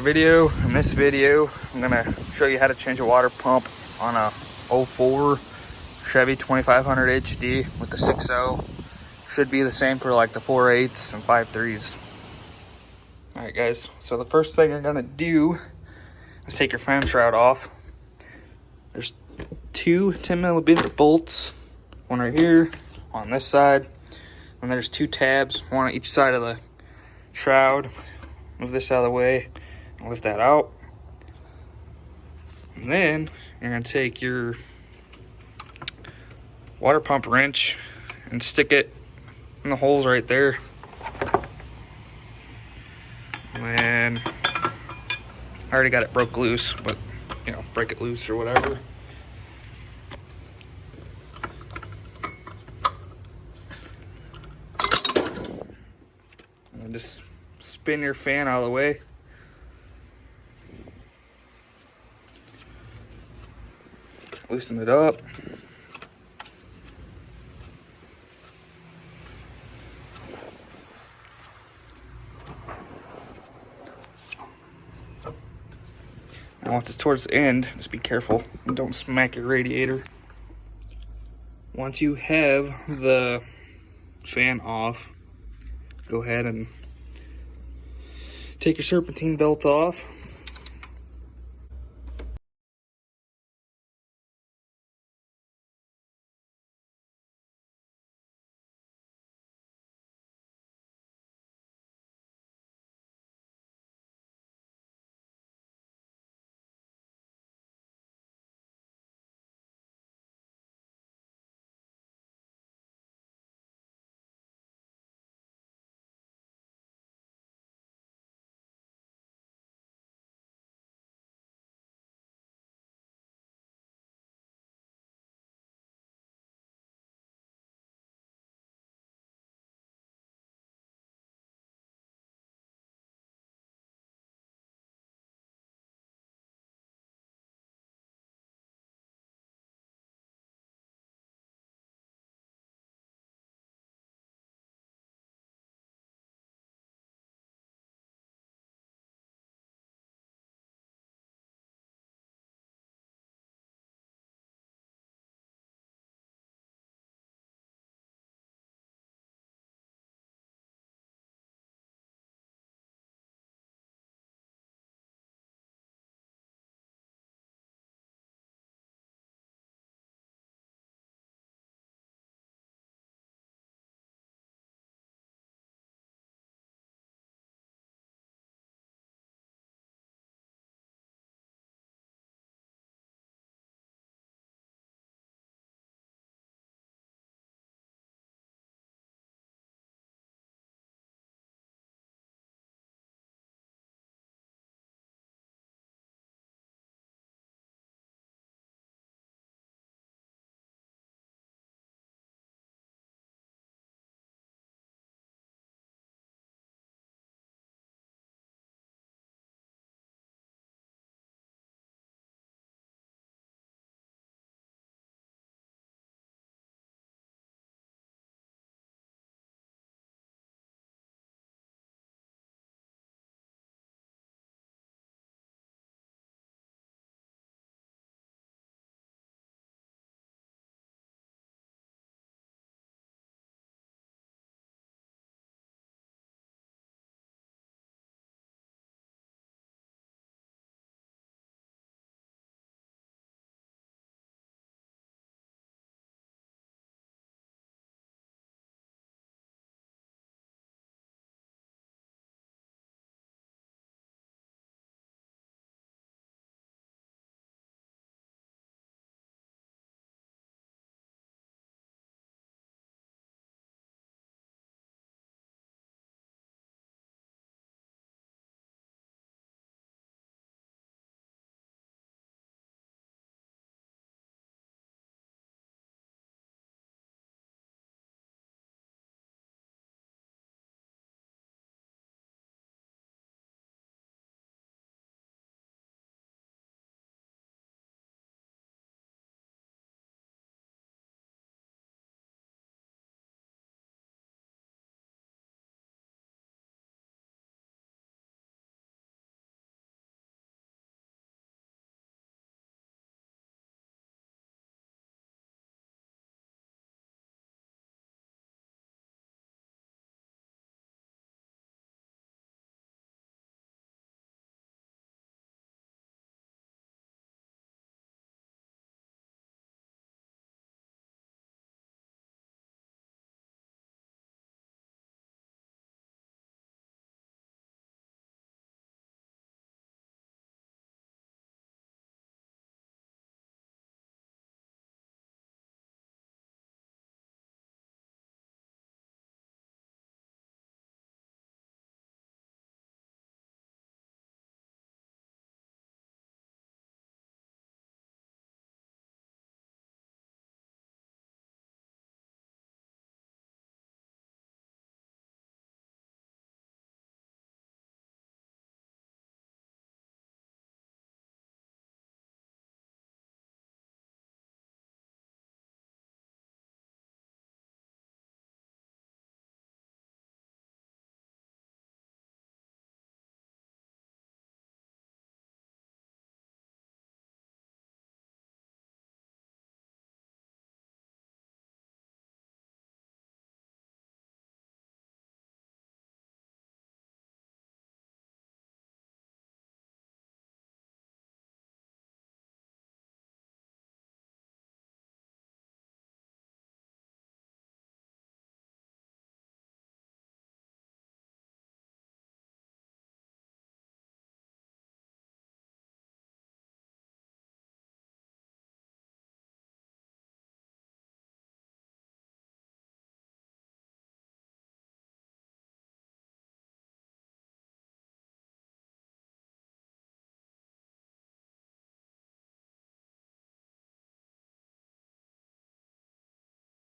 another video. In this video, I'm gonna show you how to change a water pump on a 04 Chevy 2500 HD with the 6.0. Should be the same for like the 4.8s and 5.3s. All right, guys. So the first thing you're gonna do is take your fan shroud off. There's two 10mm bolts, one right here on this side, and there's two tabs, one on each side of the shroud. Move this out of the way and lift that out. And then you're going to take your water pump wrench and stick it in the holes right there. And I already got it broke loose, but you know, break it loose or whatever. And just spin your fan out of the way. Loosen it up. And once it's towards the end, just be careful and don't smack your radiator. Once you have the fan off, go ahead and take your serpentine belt off.